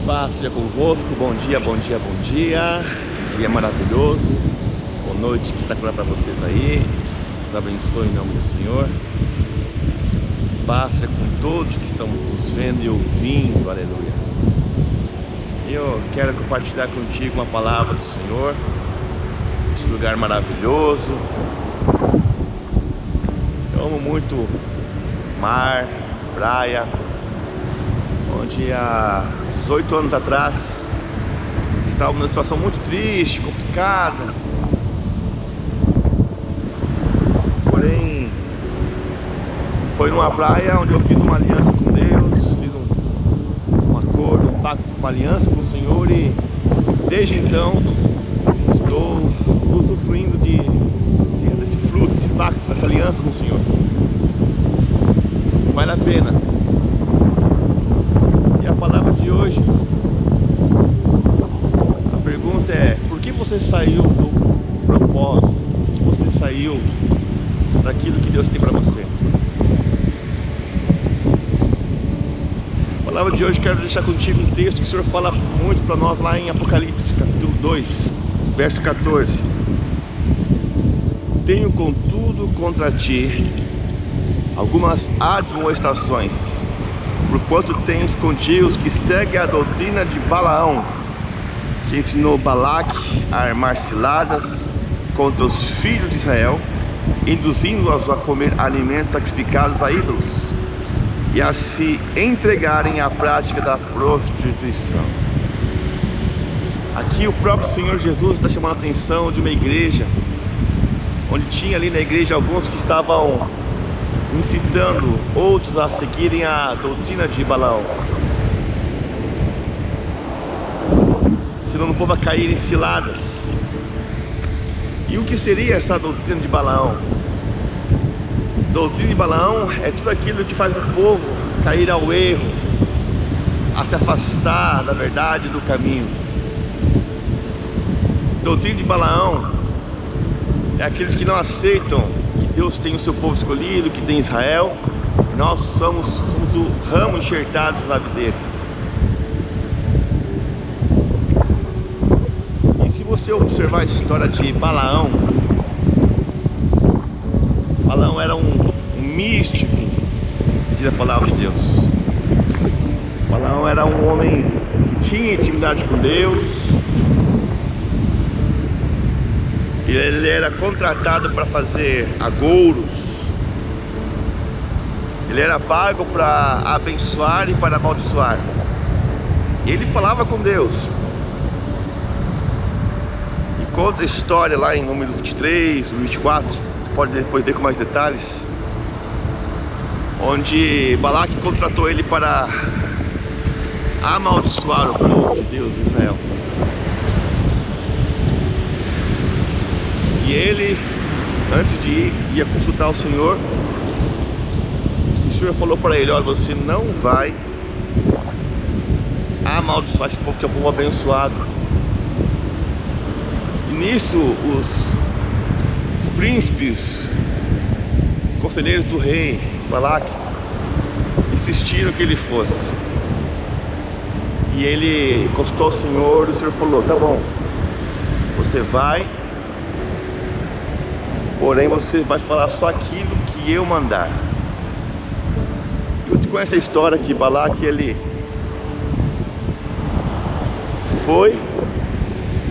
Paz seja convosco, bom dia, bom dia, bom dia. Dia maravilhoso, boa noite espetacular para vocês aí. Deus abençoe em nome do Senhor. Paz seja com todos que estão nos vendo e ouvindo, aleluia. Eu quero compartilhar contigo uma palavra do Senhor, esse lugar maravilhoso. Eu amo muito mar, praia, onde há 18 anos atrás estava numa situação muito triste, complicada. Porém, foi numa praia onde eu fiz uma aliança com Deus, fiz um acordo, um pacto, uma aliança com o Senhor, e desde então estou usufruindo desse fruto, desse pacto, dessa aliança com o Senhor. Vale a pena. E a palavra de hoje, a pergunta é: por que você saiu do propósito? Por que você saiu daquilo que Deus tem para você? A palavra de hoje, quero deixar contigo um texto que o Senhor fala muito para nós lá em Apocalipse, capítulo 2, verso 14. Tenho contudo contra ti algumas admoestações, porquanto tens contigo os que seguem a doutrina de Balaão, que ensinou Balaque a armar ciladas contra os filhos de Israel, induzindo-os a comer alimentos sacrificados a ídolos e a se entregarem à prática da prostituição. Aqui o próprio Senhor Jesus está chamando a atenção de uma igreja, onde tinha ali na igreja alguns que estavam incitando outros a seguirem a doutrina de Balaão, ensinando o povo a cair em ciladas. E o que seria essa doutrina de Balaão? Doutrina de Balaão é tudo aquilo que faz o povo cair ao erro, a se afastar da verdade, do caminho. Doutrina de Balaão é aqueles que não aceitam que Deus tem o seu povo escolhido, que tem Israel. Nós somos o ramo enxertado na videira. E se você observar a história de Balaão, Balaão era um místico, diz a palavra de Deus. Balaão era um homem que tinha intimidade com Deus. Ele era contratado para fazer agouros. Ele era pago para abençoar e para amaldiçoar. Ele falava com Deus. E conta a história lá em Números 23, 24. Você pode depois ver com mais detalhes, onde Balaque contratou ele para amaldiçoar o povo de Deus, Israel. E ele, antes de ir, ia consultar o Senhor. O Senhor falou para ele: olha, você não vai amaldiçoar esse povo, que é um povo abençoado. E nisso os príncipes, conselheiros do rei Balaque, insistiram que ele fosse. E ele consultou o Senhor, e o Senhor falou: tá bom, você vai, porém você vai falar só aquilo que eu mandar. E você conhece a história que Balaque, ele foi,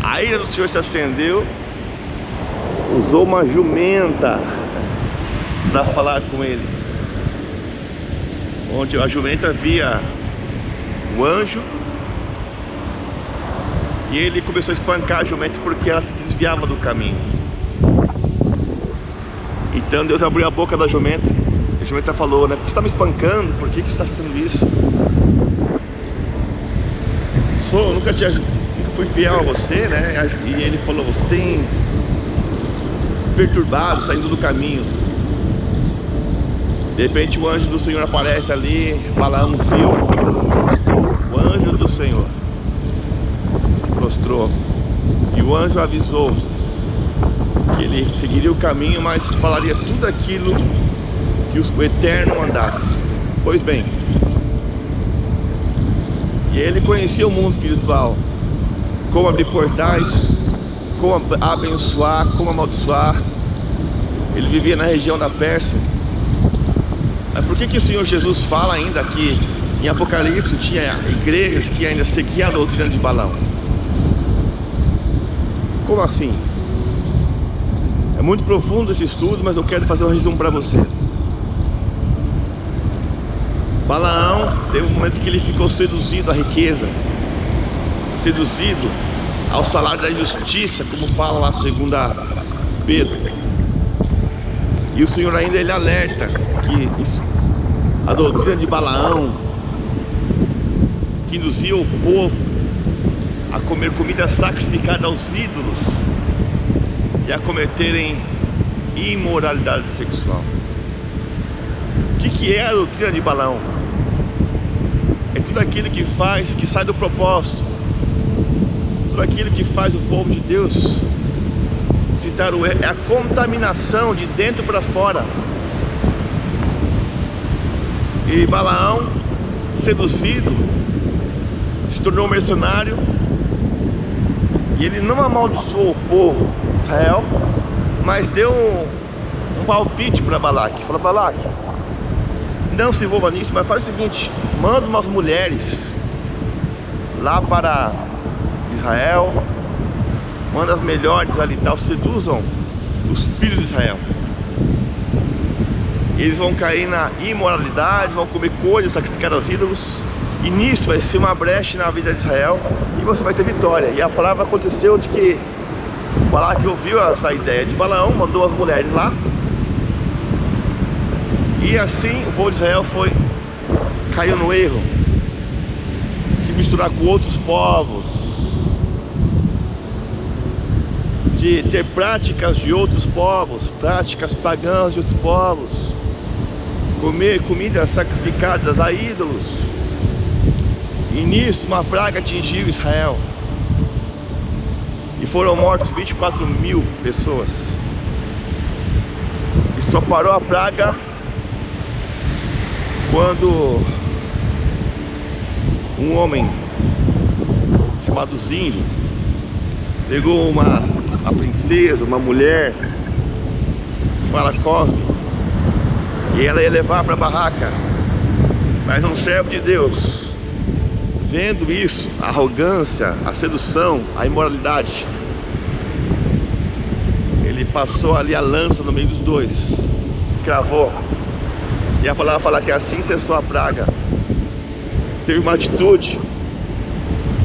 a ira do Senhor se acendeu, usou uma jumenta para falar com ele, onde a jumenta via o anjo, e ele começou a espancar a jumenta porque ela se desviava do caminho. Então Deus abriu a boca da jumenta. A jumenta falou, né: por que você está me espancando? Por que você está fazendo isso? Eu nunca fui fiel a você, né? E ele falou: você tem perturbado, saindo do caminho. De repente o anjo do Senhor aparece ali. Balaão viu o anjo do Senhor, se prostrou, e o anjo avisou que ele seguiria o caminho, mas falaria tudo aquilo que o Eterno mandasse. Pois bem, E ele conhecia o mundo espiritual, como abrir portais, como abençoar, como amaldiçoar. Ele vivia na região da Pérsia. Mas por que o Senhor Jesus fala ainda que em Apocalipse tinha igrejas que ainda seguiam a doutrina de Balaão? Como assim? É muito profundo esse estudo, mas eu quero fazer um resumo para você. Balaão teve um momento que ele ficou seduzido à riqueza, seduzido ao salário da justiça, como fala lá 2 Pedro. E o Senhor ainda ele alerta que a doutrina de Balaão, que induzia o povo a comer comida sacrificada aos ídolos e a cometerem imoralidade sexual. O que é a doutrina de Balaão? É tudo aquilo que faz, que sai do propósito, tudo aquilo que faz o povo de Deus citar o erro, é a contaminação de dentro para fora. E Balaão, seduzido, se tornou mercenário, e ele não amaldiçoou o povo de Israel, mas deu um palpite para Balaque. Falou: Balaque, não se envolva nisso, mas faz o seguinte: manda umas mulheres lá para Israel, manda as melhores ali e tal, seduzam os filhos de Israel. Eles vão cair na imoralidade, vão comer coisas sacrificadas aos ídolos, e nisso vai ser uma brecha na vida de Israel, e você vai ter vitória. E a palavra aconteceu de que Balaque ouviu essa ideia de Balaão, mandou as mulheres lá, e assim o povo de Israel caiu no erro de se misturar com outros povos, de ter práticas de outros povos, práticas pagãs de outros povos, comer comidas sacrificadas a ídolos. E nisso uma praga atingiu Israel, e foram mortos 24.000 pessoas. E só parou a praga quando um homem chamado Zimri pegou uma princesa, uma mulher chamada Cosme, e ela ia levar para a barraca. Mas um servo de Deus, vendo isso, a arrogância, a sedução, a imoralidade, ele passou ali a lança no meio dos dois, cravou. E a palavra fala que assim cessou a praga. Teve uma atitude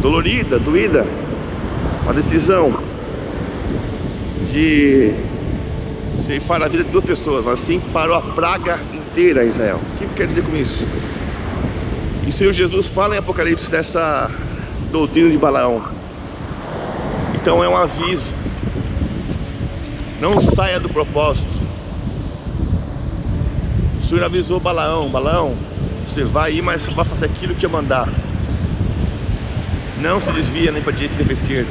dolorida, doída, uma decisão de ceifar a vida de 2 pessoas, mas assim parou a praga inteira em Israel. O que quer dizer com isso? E o Senhor Jesus fala em Apocalipse dessa doutrina de Balaão. Então é um aviso: não saia do propósito. O Senhor avisou Balaão: Balaão, você vai ir, mas vai fazer aquilo que eu mandar. Não se desvia nem para a direita nem para a esquerda.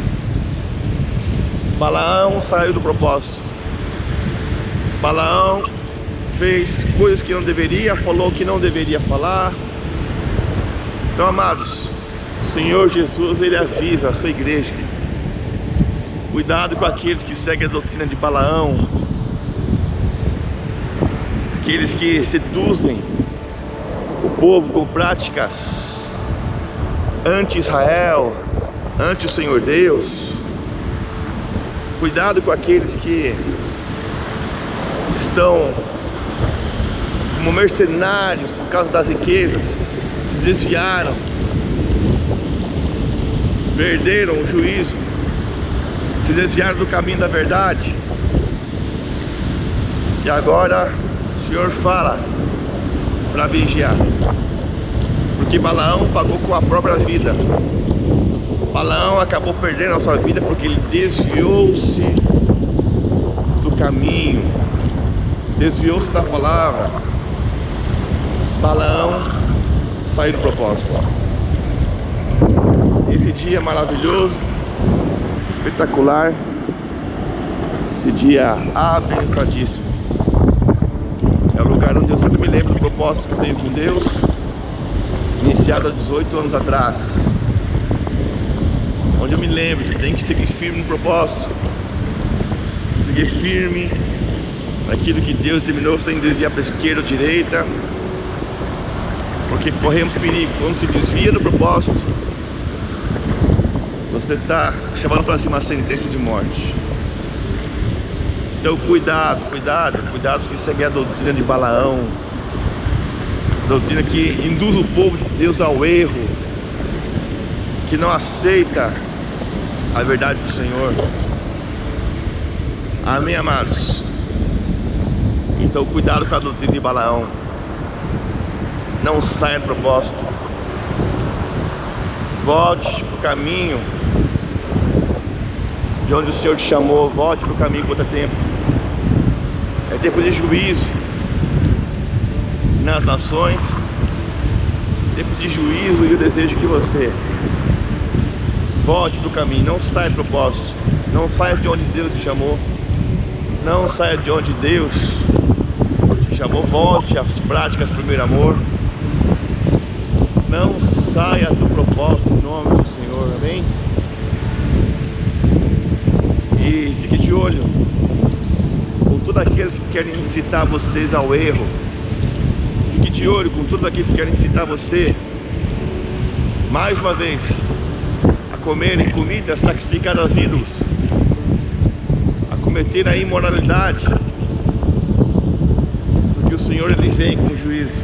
Balaão saiu do propósito. Balaão fez coisas que não deveria, falou o que não deveria falar. Então, amados, o Senhor Jesus, ele avisa a sua igreja: cuidado com aqueles que seguem a doutrina de Balaão, aqueles que seduzem o povo com práticas anti-Israel, anti o Senhor Deus. Cuidado com aqueles que estão como mercenários por causa das riquezas, se desviaram, perderam o juízo, se desviaram do caminho da verdade. E agora o Senhor fala para vigiar, porque Balaão pagou com a própria vida. Balaão acabou perdendo a sua vida porque ele desviou-se do caminho, desviou-se da palavra. Balaão saiu do propósito. Esse dia maravilhoso, espetacular, esse dia abençoadíssimo, é o lugar onde eu sempre me lembro do propósito que eu tenho com Deus, iniciar baseado há 18 anos atrás, onde eu me lembro que tem que seguir firme no propósito, seguir firme naquilo que Deus determinou, sem desviar para a esquerda ou direita, porque corremos perigo. Quando se desvia do propósito, você está chamando para si uma sentença de morte. Então cuidado que segue a doutrina de Balaão, doutrina que induz o povo de Deus ao erro, que não aceita a verdade do Senhor. Amém, amados? Então cuidado com a doutrina de Balaão. Não saia do propósito. Volte para o caminho de onde o Senhor te chamou. Volte para o caminho contra tempo. É tempo de juízo nas nações. Tempo de juízo, e eu desejo que você volte para o caminho. Não saia do propósito. Não saia de onde Deus te chamou. Não saia de onde Deus te chamou. Volte às práticas do primeiro amor. Não saia do propósito em nome do Senhor, amém? E fique de olho com todos aqueles que querem incitar vocês ao erro. Fique de olho com todos aqueles que querem incitar você, mais uma vez, a comerem comidas sacrificadas a ídolos, a cometer a imoralidade, porque o Senhor ele vem com juízo.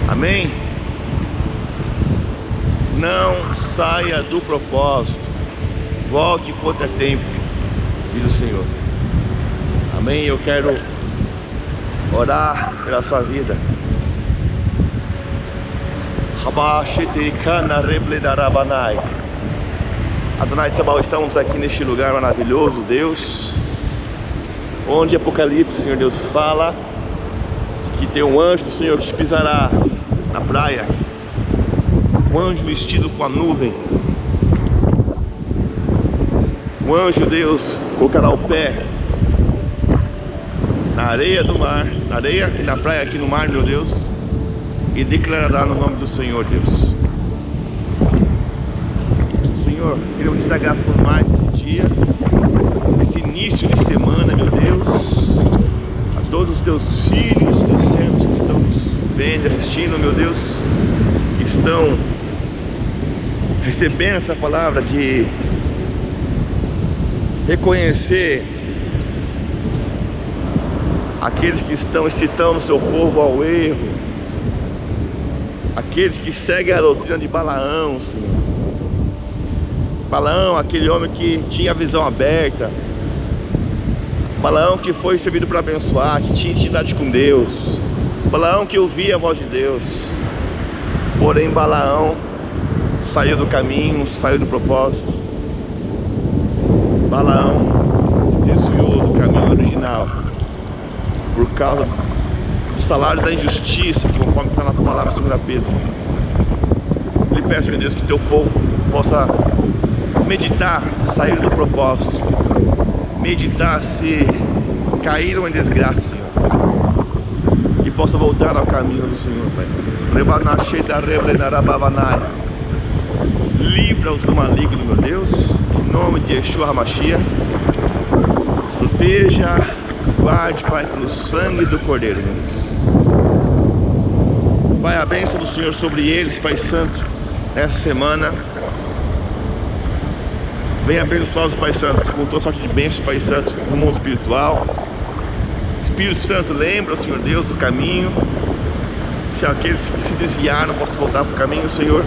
Amém? Não saia do propósito. Volte contra tempo, diz o Senhor. Amém? Eu quero orar pela sua vida. Adonai Tsabaoth, estamos aqui neste lugar maravilhoso, Deus, onde Apocalipse, Senhor Deus, fala que tem um anjo do Senhor que te pisará na praia, um anjo vestido com a nuvem, um anjo, Deus, colocará o pé na areia do mar, na areia e na praia aqui no mar, meu Deus, e declarará no nome do Senhor, Deus. Senhor, queremos te dar graça por mais esse dia, esse início de semana, meu Deus, a todos os teus filhos, teus servos que estão nos vendo, assistindo, meu Deus, que estão recebendo essa palavra de reconhecer aqueles que estão excitando o seu povo ao erro, aqueles que seguem a doutrina de Balaão, Senhor. Balaão, aquele homem que tinha a visão aberta, Balaão que foi servido para abençoar, que tinha intimidade com Deus, Balaão que ouvia a voz de Deus. Porém Balaão saiu do caminho, saiu do propósito. Balaão se desviou do caminho original por causa do salário da injustiça, conforme está na tua palavra, 2 Pedro. Eu lhe peço, meu Deus, que teu povo possa meditar se saíram do propósito, meditar se caíram em desgraça, Senhor, e possa voltar ao caminho do Senhor, Pai. Livra-os do maligno, meu Deus, em nome de Yeshua HaMashiach. Proteja, guarde, Pai, pelo sangue do Cordeiro, meu Deus. Pai, a bênção do Senhor sobre eles, Pai Santo, nessa semana. Venha abençoar-os, Pai Santo, com toda sorte de bênçãos, Pai Santo, no mundo espiritual. Espírito Santo, lembra, Senhor Deus, do caminho. Se aqueles que se desviaram possam voltar para o caminho, Senhor.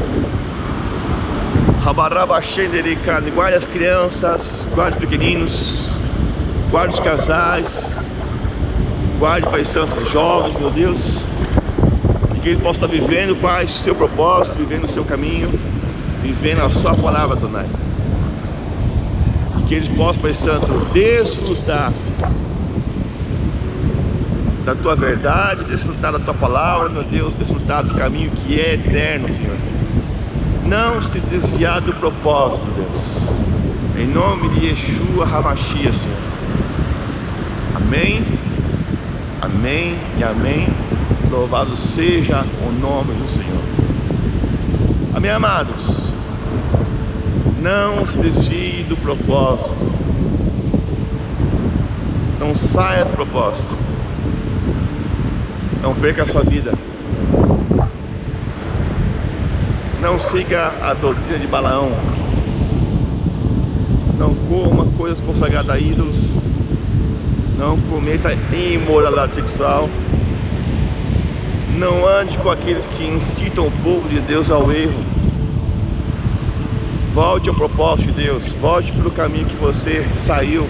Guarde as crianças, guarde os pequeninos, guarde os casais, guarde, Pai Santo, os jovens, meu Deus. E que eles possam estar vivendo, Pai, o seu propósito, vivendo o seu caminho, vivendo a sua palavra, Adonai. Que eles possam, Pai Santo, desfrutar da tua verdade, desfrutar da tua palavra, meu Deus, desfrutar do caminho que é eterno, Senhor. Não se desviar do propósito, Deus. Em nome de Yeshua HaMashiach, Senhor. Amém, amém e amém. Louvado seja o nome do Senhor. Amém, amados? Não se desvie do propósito. Não saia do propósito. Não perca a sua vida. Não siga a doutrina de Balaão. Não coma coisas consagradas a ídolos. Não cometa imoralidade sexual. Não ande com aqueles que incitam o povo de Deus ao erro. Volte ao propósito de Deus. Volte pelo caminho que você saiu,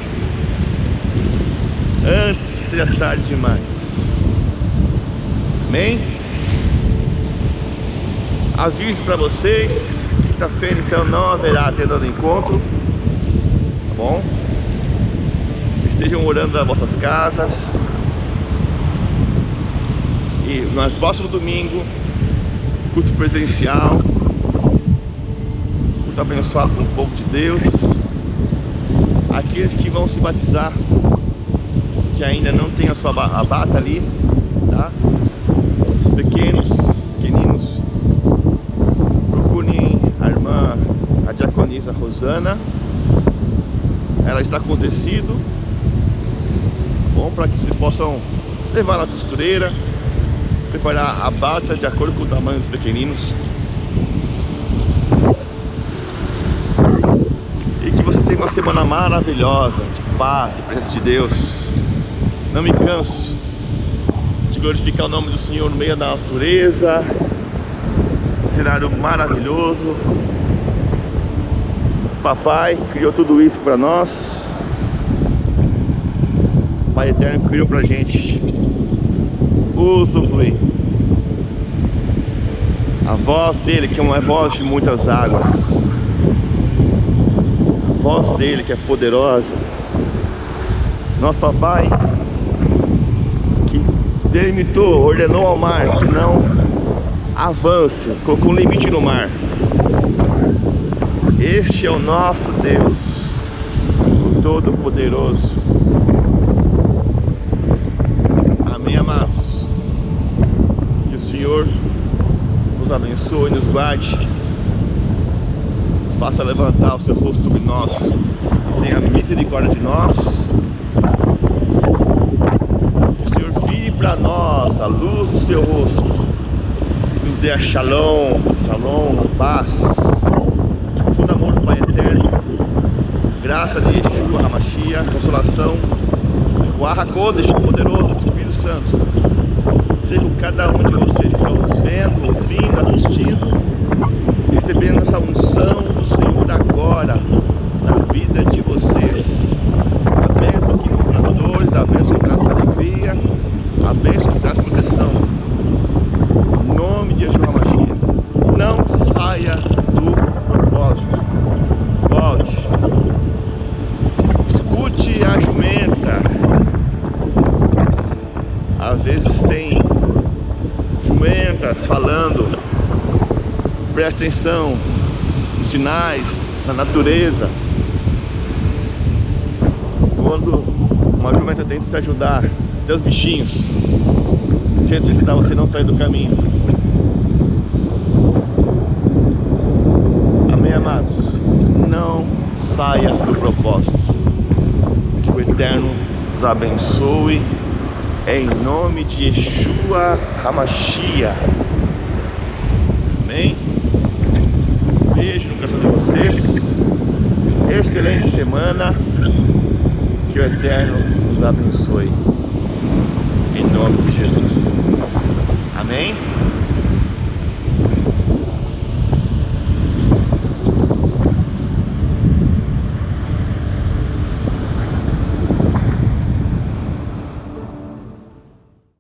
antes que seja tarde demais. Amém? Aviso para vocês, quinta-feira então não haverá tenda do encontro, tá bom? Estejam orando nas vossas casas. E no próximo domingo, culto presencial, culto abençoado com o povo de Deus. Aqueles que vão se batizar, que ainda não tem a sua bata ali, tá? Os pequeninos, procurem a irmã, a diaconisa Rosana. Ela está com tecido, bom, para que vocês possam levar na costureira, preparar a bata de acordo com o tamanho dos pequeninos. E que vocês tenham uma semana maravilhosa, de paz, de presença de Deus. Não me canso de glorificar o nome do Senhor no meio da natureza. Cenário maravilhoso. Papai criou tudo isso para nós. Pai Eterno criou pra gente usufruir. A voz dele, que não é voz de muitas águas, a voz dele que é poderosa. Nosso papai que delimitou, ordenou ao mar que não avance, colocou um limite no mar. Este é o nosso Deus, o Todo-Poderoso. Amém, amados? Que o Senhor nos abençoe, nos guarde, faça levantar o seu rosto sobre nós, tenha misericórdia de nós. Que o Senhor vire para nós a luz do seu rosto, nos dê a shalom, a paz, profundo amor do Pai Eterno, graça de Yeshua HaMashiach, consolação, o Arra-Kodesh poderoso do Espírito Santo, seja com cada um de vocês que estão nos vendo, ouvindo, assistindo, recebendo essa unção do Senhor agora na vida de vocês. A bênção que compra dores, a bênção que traz alegria, a bênção que traz proteção. Em nome de Yeshua HaMashiach. Não saia do propósito. Volte. Escute a jumenta. Às vezes tem jumentas falando. Preste atenção nos sinais, na natureza. Quando uma jumenta tenta te ajudar, teus bichinhos tentam ajudar você a não sair do caminho. Amém, amados? Não saia do propósito. Que o Eterno os abençoe. Em nome de Yeshua HaMashiach. Amém? Beijo no coração de vocês. Excelente semana. Que o Eterno nos abençoe. Em nome de Jesus. Amém?